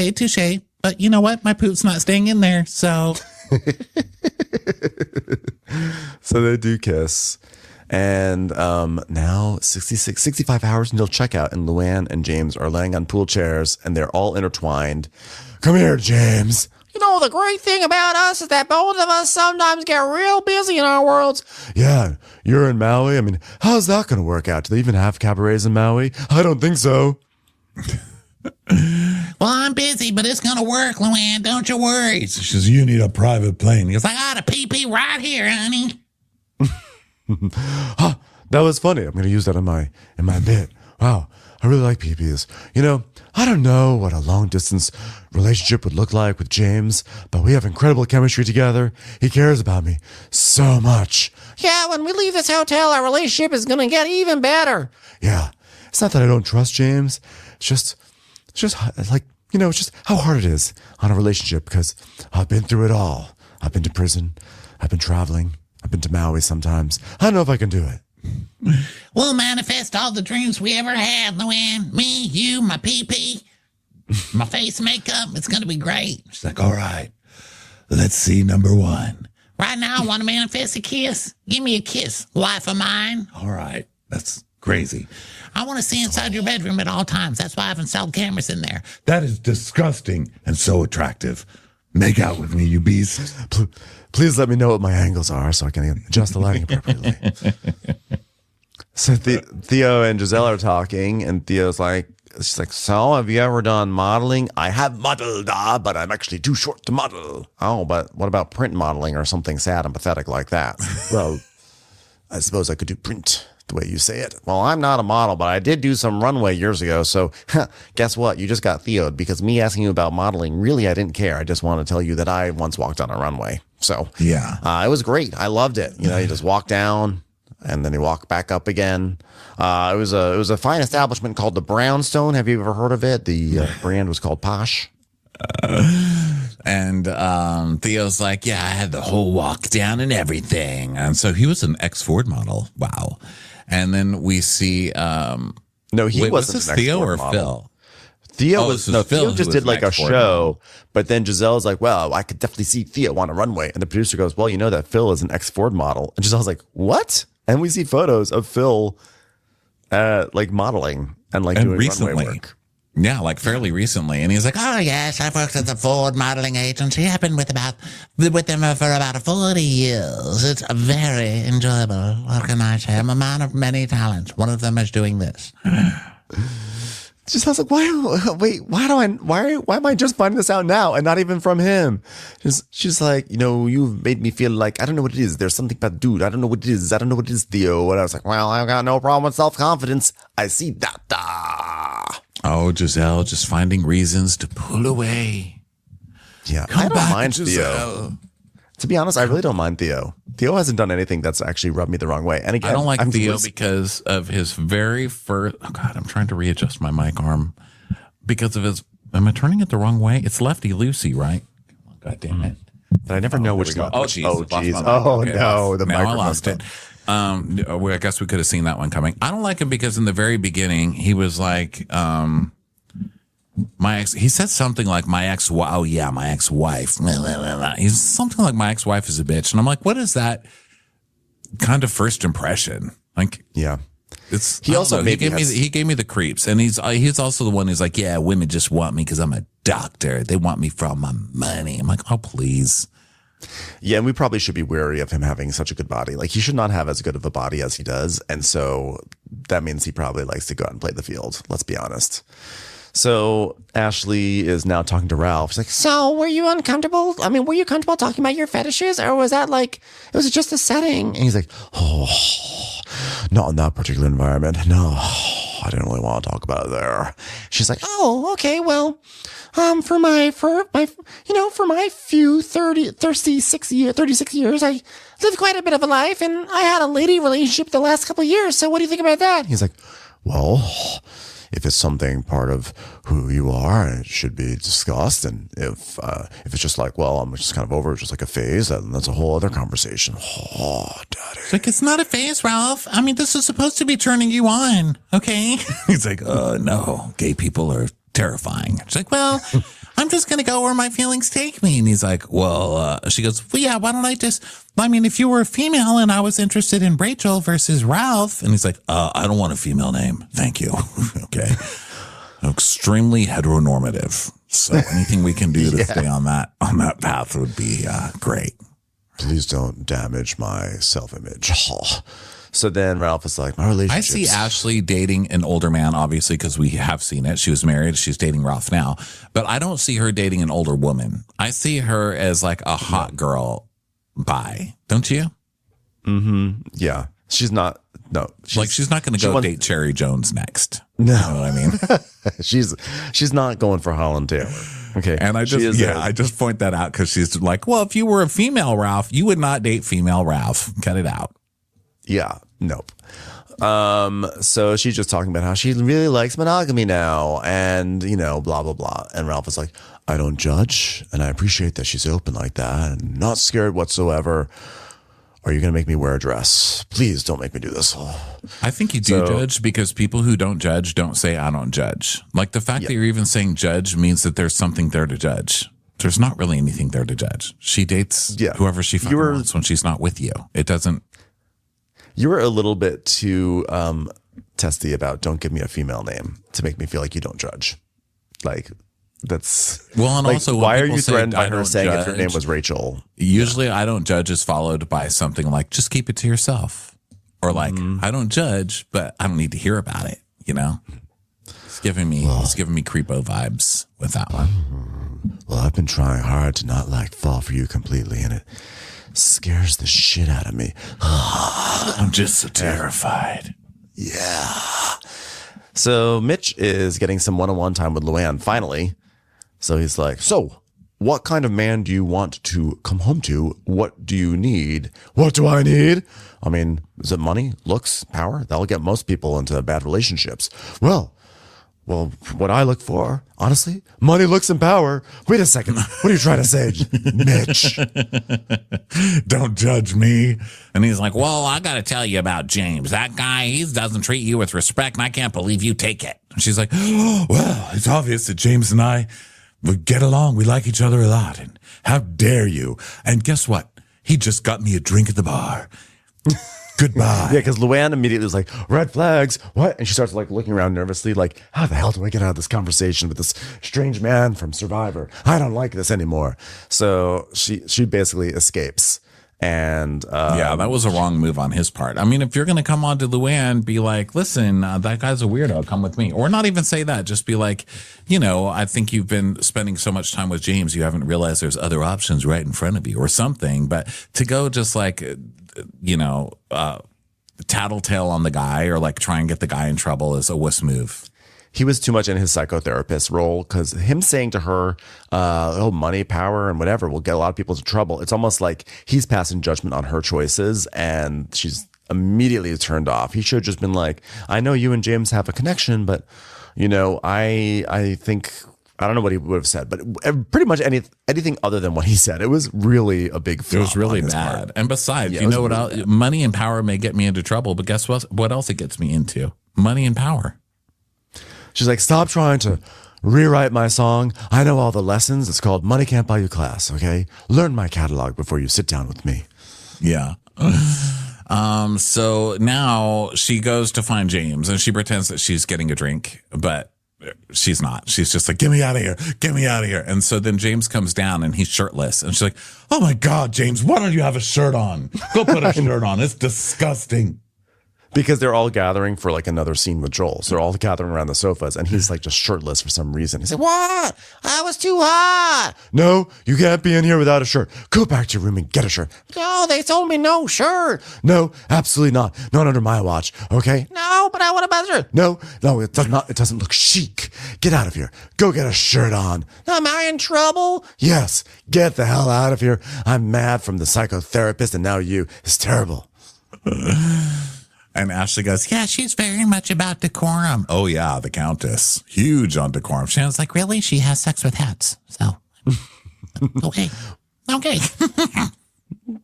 But you know what? My poop's not staying in there, so... So they do kiss. And now 65 hours until checkout, and Luann and James are laying on pool chairs, and they're all intertwined. Come here, James. You know, the great thing about us is that both of us sometimes get real busy in our worlds. Yeah, you're in Maui. I mean, how's that going to work out? Do they even have cabarets in Maui? I don't think so. Well, I'm busy, but it's gonna work, Luann. Don't you worry. She says, you need a private plane. He goes, I got a pee-pee right here, honey. Huh, that was funny. I'm going to use that in my bit. Wow, I really like PPs. I don't know what a long distance relationship would look like with James, but we have incredible chemistry together. He cares about me so much. Yeah, when we leave this hotel, our relationship is going to get even better. Yeah, it's not that I don't trust James. It's just like, it's just how hard it is on a relationship, because I've been through it all. I've been to prison. I've been traveling. I've been to Maui sometimes. I don't know if I can do it. We'll manifest all the dreams we ever had, Luann. Me, you, my pee-pee, my face makeup. It's going to be great. she's like, all right, let's see number one. Right now, I want to manifest a kiss. Give me a kiss, life of mine. All right, that's crazy. I want to see inside your bedroom at all times. That's why I've installed cameras in there. That is disgusting and so attractive. Make out with me, you beast. Please let me know what my angles are so I can adjust the lighting appropriately. So Theo and Giselle are talking, and she's like, so have you ever done modeling? I have modeled, but I'm actually too short to model. Oh, but what about print modeling or something sad and pathetic like that? Well, I suppose I could do print the way you say it. Well, I'm not a model, but I did do some runway years ago. So guess what? You just got Theo'd, because me asking you about modeling, really, I didn't care. I just want to tell you that I once walked on a runway. So yeah, it was great. I loved it. You just walk down and then you walk back up again. It was a fine establishment called the Brownstone. Have you ever heard of it? The brand was called Posh. And Theo's like, yeah, I had the whole walk down and everything. And so he was an ex-Ford model. Wow. And then we see no, he wasn't. Was this an Theo or model. Phil? Theo Phil Theo just did like a show, model. but then Giselle's like, well, I could definitely see Theo on a runway. And the producer goes, well, you know that Phil is an ex-Ford model. And Giselle's like, what? And we see photos of Phil like modeling and like doing recently. runway work. Yeah, like fairly recently. And he's like, Oh, yes, I've worked at the Ford modeling agency. I've been with them for about 40 years. It's very enjoyable. What can I say? I'm a man of many talents. One of them is doing this. Just I was like, why am I just finding this out now and not even from him? She's like, you've made me feel like I don't know what it is. There's something about dude. I don't know what it is. I don't know what it is, Theo. And I was like, well, I've got no problem with self-confidence. I see that. oh, Giselle just finding reasons to pull away. Yeah, Come I don't back, mind Giselle. Theo. To be honest, I really don't mind Theo. Theo hasn't done anything that's actually rubbed me the wrong way. And again, I don't like Theo because of his very first. Oh God, I'm trying to readjust my mic arm because of his. Am I turning it the wrong way? It's lefty loosey, right? God damn it! But I never know which one. Oh jeez! Oh jeez! Oh no! The now I microphone lost it. I guess we could have seen that one coming. I don't like him because in the very beginning he was like, my my ex, he said something like my ex, oh yeah, my ex-wife. He's something like my ex-wife is a bitch. And I'm like, what is that kind of first impression? Like, Yeah. He also he gave me the creeps, and he's also the one who's like, yeah, women just want me because I'm a doctor. They want me for all my money. I'm like, oh please. Yeah, and we probably should be wary of him having such a good body. Like, he should not have as good of a body as he does, and so that means he probably likes to go out and play the field. Let's be honest. So Ashley is now talking to Ralph. She's like, So, were you uncomfortable? I mean, were you comfortable talking about your fetishes, or was that like, it was just a setting? and he's like, oh, not in that particular environment. No, I didn't really want to talk about it there. She's like, oh, okay, well, for my few 36 years, I lived quite a bit of a life, and I had a lady relationship the last couple of years. So what do you think about that? He's like, well, if it's something part of who you are, it should be discussed. And if it's just like, well, I'm just kind of over it, just like a phase, then that's a whole other conversation. Oh, daddy. It's like, it's not a phase, Ralph. I mean, this is supposed to be turning you on, okay? He's like, no, gay people are terrifying. She's like, well, I'm just going to go where my feelings take me. And he's like, well, she goes, Well, yeah, why don't I mean, if you were a female and I was interested in Rachel versus Ralph. and he's like, I don't want a female name. Thank you. Okay. Extremely heteronormative. So anything we can do to stay on that path would be great. Please don't damage my self-image. So then Ralph is like, my relationship. I see Ashley dating an older man, obviously, because we have seen it. She was married. She's dating Ralph now. But I don't see her dating an older woman. I see her as like a hot girl bi. Don't you? Mm-hmm. Yeah. She's not. No. She's not going to go date Cherry Jones next. No. You know what I mean? she's not going for Holland Taylor. Okay. And I just point that out because she's like, well, if you were a female Ralph, you would not date female Ralph. Cut it out. Yeah. Nope. So she's just talking about how she really likes monogamy now and, blah, blah, blah. And Ralph is like, I don't judge. And I appreciate that she's open like that and not scared whatsoever. Are you going to make me wear a dress? Please don't make me do this. I think you do judge because people who don't judge don't say, I don't judge. Like the fact that you're even saying judge means that there's something there to judge. There's not really anything there to judge. She dates whoever she fucking wants when she's not with you. It doesn't. You were a little bit too testy about don't give me a female name to make me feel like you don't judge. Like that's well, and like, also why are you threatened by her saying if your name was Rachel? Usually, I don't judge is followed by something like just keep it to yourself, or like I don't judge, but I don't need to hear about it. It's giving me creepo vibes with that one. Well, I've been trying hard to not fall for you completely, and it scares the shit out of me. I'm just so terrified. Yeah. So Mitch is getting some one-on-one time with Luann finally. So he's like, so what kind of man do you want to come home to? What do you need? What do I need? I mean, is it money, looks, power? That'll get most people into bad relationships. Well, what I look for, honestly, money, looks, and power. Wait a second. What are you trying to say, Mitch? Don't judge me. And he's like, well, I got to tell you about James. That guy, he doesn't treat you with respect, and I can't believe you take it. And she's like, oh, well, it's obvious that James and I would get along. We like each other a lot. And how dare you? And guess what? He just got me a drink at the bar. Goodbye. Yeah, because Luann immediately was like, red flags, what? And she starts looking around nervously, like, how the hell do I get out of this conversation with this strange man from Survivor? I don't like this anymore. So she basically escapes. And that was a wrong move on his part. I mean, if you're going to come on to Luann, be like, listen, that guy's a weirdo. Come with me. Or not even say that. Just be like, I think you've been spending so much time with James, you haven't realized there's other options right in front of you or something. But to go just like, tattletale on the guy or like try and get the guy in trouble is a wuss move. He was too much in his psychotherapist role because him saying to her, money, power, and whatever will get a lot of people into trouble. It's almost like he's passing judgment on her choices and she's immediately turned off. He should have just been like, I know you and James have a connection, but, I think, I don't know what he would have said, but pretty much anything other than what he said. It was really a big flop. It was really bad. Part. And besides, money and power may get me into trouble, but guess what else it gets me into? Money and power. She's like, stop trying to rewrite my song. I know all the lessons. It's called Money Can't Buy You Class, okay? Learn my catalog before you sit down with me. Yeah. So now she goes to find James and she pretends that she's getting a drink, but she's not. She's just like, get me out of here. Get me out of here. And so then James comes down and he's shirtless. And she's like, oh my God, James, why don't you have a shirt on? Go put a shirt on. It's disgusting. Because they're all gathering for like another scene with Joel. So they're all gathering around the sofas and he's like just shirtless for some reason. He's like, what? I was too hot. No, you can't be in here without a shirt. Go back to your room and get a shirt. No, they told me no shirt. No, absolutely not. Not under my watch. Okay. No, but I want a better shirt. No, it does not. It doesn't look chic. Get out of here. Go get a shirt on. Am I in trouble? Yes. Get the hell out of here. I'm mad from the psychotherapist and now you. It's terrible. And Ashley goes, yeah, she's very much about decorum. Oh, yeah, the Countess. Huge on decorum. Shannon's like, really? She has sex with hats. So, okay.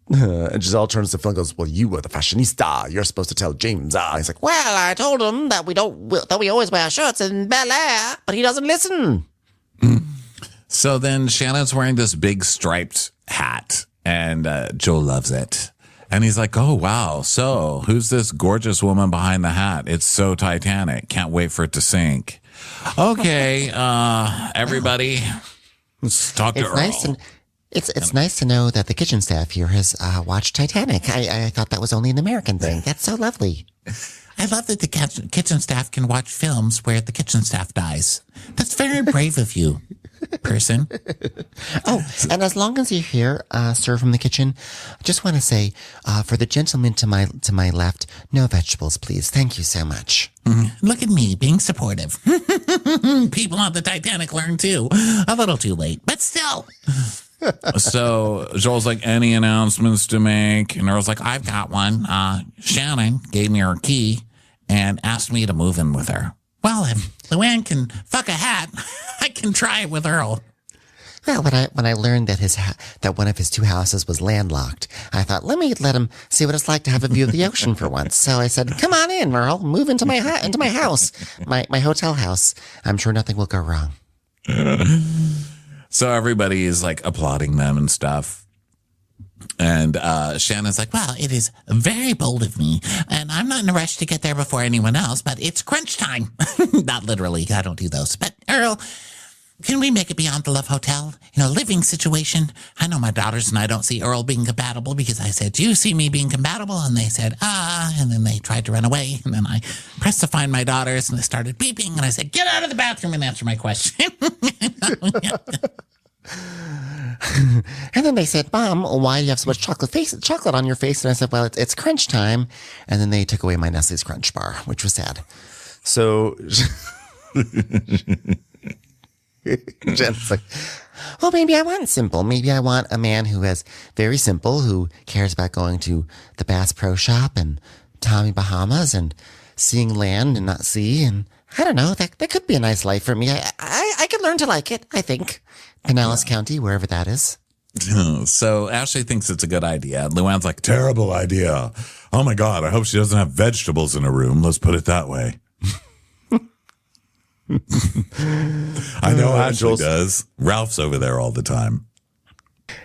And Giselle turns to Phil and goes, well, you were the fashionista. You're supposed to tell James. He's like, well, I told him that we always wear shirts in Bel Air, but he doesn't listen. So then Shannon's wearing this big striped hat, and Joel loves it. And he's like, oh, wow. So who's this gorgeous woman behind the hat? It's so Titanic. Can't wait for it to sink. Okay, everybody, let's talk to Earl. It's nice to know that the kitchen staff here has watched Titanic. I thought that was only an American thing. That's so lovely. I love that the kitchen staff can watch films where the kitchen staff dies. That's very brave of you, person. Oh, and as long as you're here, sir, from the kitchen, I just want to say, for the gentleman to my left, no vegetables, please. Thank you so much. Look at me being supportive. People on the Titanic learned too. A little too late, but still. So Joel's like, any announcements to make? And Earl's like, I've got one. Shannon gave me her key and asked me to move in with her. Well, if Luann can fuck a hat, I can try it with Earl. Well, when I learned that one of his two houses was landlocked, I thought, let him see what it's like to have a view of the ocean for once. So I said, come on in, Earl, move into my house, my hotel house. I'm sure nothing will go wrong. So everybody is like applauding them and stuff. And Shannon's like, well, it is very bold of me, and I'm not in a rush to get there before anyone else, but it's crunch time. Not literally, I don't do those. But Earl, can we make it beyond the Love Hotel? Living situation. I know my daughters and I don't see Earl being compatible because I said, do you see me being compatible? And they said, and then they tried to run away. And then I pressed to find my daughters and they started beeping. And I said, get out of the bathroom and answer my question. And then they said, Mom, why do you have so much chocolate on your face? And I said, well, it's crunch time. And then they took away my Nestle's Crunch Bar, which was sad. So Jen's like, well, maybe I want simple. Maybe I want a man who is very simple, who cares about going to the Bass Pro Shop and Tommy Bahamas and seeing land and not sea. And I don't know, that could be a nice life for me. I could learn to like it, I think. Pinellas County, wherever that is. So Ashley thinks it's a good idea. Luann's like, terrible idea. Oh my God, I hope she doesn't have vegetables in her room. Let's put it that way. I know Ashley does. Ralph's over there all the time.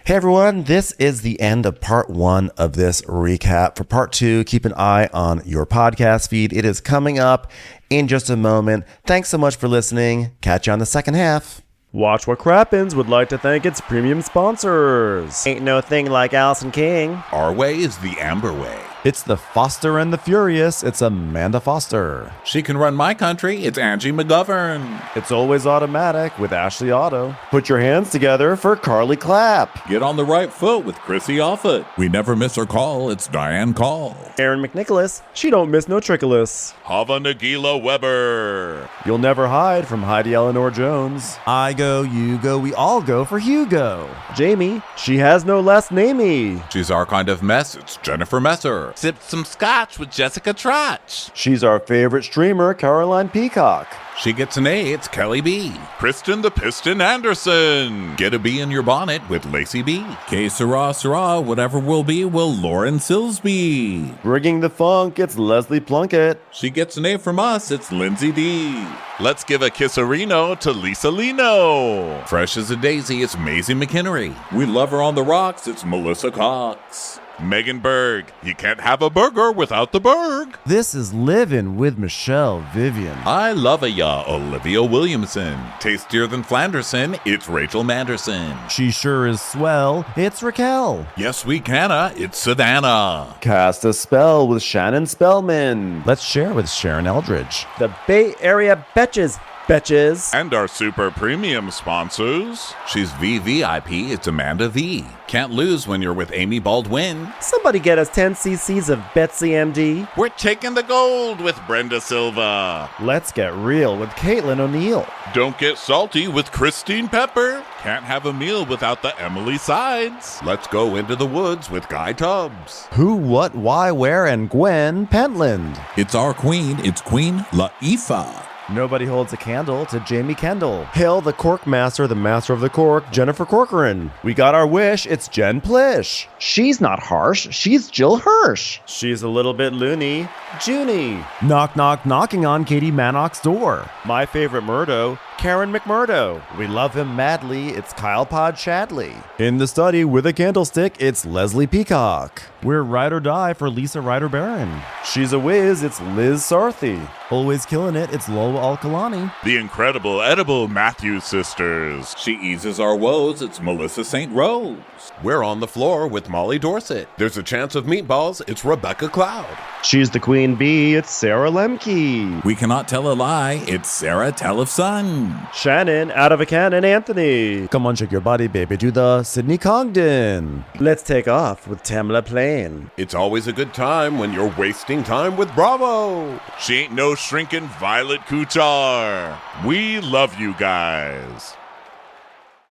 Hey everyone, this is the end of part 1 of this recap. For part 2, keep an eye on your podcast feed. It is coming up in just a moment. Thanks so much for listening. Catch you on the second half. Watch What Crappens would like to thank its premium sponsors. Ain't no thing like Allison King. Our way is the Amber way. It's the Foster and the Furious. It's Amanda Foster. She can run my country. It's Angie McGovern. It's always automatic with Ashley Auto. Put your hands together for Carly Clapp. Get on the right foot with Chrissy Offit. We never miss her call. It's Diane Call. Aaron McNicholas. She don't miss no trickolas. Hava Nagila Weber. You'll never hide from Heidi Eleanor Jones. I go, you go, we all go for Hugo. Jamie. She has no last namey. She's our kind of mess. It's Jennifer Messer. Sipped some scotch with Jessica Trotch. She's our favorite streamer, Caroline Peacock. She gets an A, it's Kelly B. Kristen the Piston Anderson. Get a bee in your bonnet with Lacey B. Que sera, whatever will be, will Lauren Silsby. Bringing the funk, it's Leslie Plunkett. She gets an A from us, it's Lindsay D. Let's give a kisserino to Lisa Lino. Fresh as a daisy, it's Maisie McKinnery. We love her on the rocks, it's Melissa Cox. Megan Berg. You can't have a burger without the Berg. This is Livin' with Michelle Vivian. I love a ya, Olivia Williamson. Tastier than Flanderson, it's Rachel Manderson. She sure is swell, it's Raquel. Yes, we canna, it's Savannah. Cast a spell with Shannon Spellman. Let's share with Sharon Eldridge. The Bay Area Betches. And our super premium sponsors. She's VVIP, it's Amanda V. Can't lose when you're with Amy Baldwin. Somebody get us 10 cc's of Betsy MD. We're taking the gold with Brenda Silva. Let's get real with Caitlin O'Neill. Don't get salty with Christine Pepper. Can't have a meal without the Emily Sides. Let's go into the woods with Guy Tubbs. Who, what, why, where, and Gwen Pentland. It's our queen, it's Queen Laifah. Nobody holds a candle to Jamie Kendall. Hail the Cork Master, the Master of the Cork, Jennifer Corcoran. We got our wish, it's Jen Plish. She's not harsh, she's Jill Hirsch. She's a little bit loony, Junie. Knock, knock, knocking on Katie Manock's door. My favorite Murdo, Karen McMurdo. We love him madly, it's Kyle Pod Shadley. In the study with a candlestick, it's Leslie Peacock. We're Ride or Die for Lisa Ryder Barron. She's a whiz, it's Liz Sarthy. Always killing it, it's Lola Alkalani. The incredible edible Matthews sisters. She eases our woes, it's Melissa St. Rose. We're on the floor with Molly Dorsett. There's a chance of meatballs, it's Rebecca Cloud. She's the queen bee, it's Sarah Lemke. We cannot tell a lie, it's Sarah Telefson. Shannon, out of a cannon, Anthony. Come on, shake your body, baby, do the Sydney Congdon. Let's take off with Tamla Plain. It's always a good time when you're wasting time with Bravo. She ain't no shrinking Violet Kuchar. We love you guys.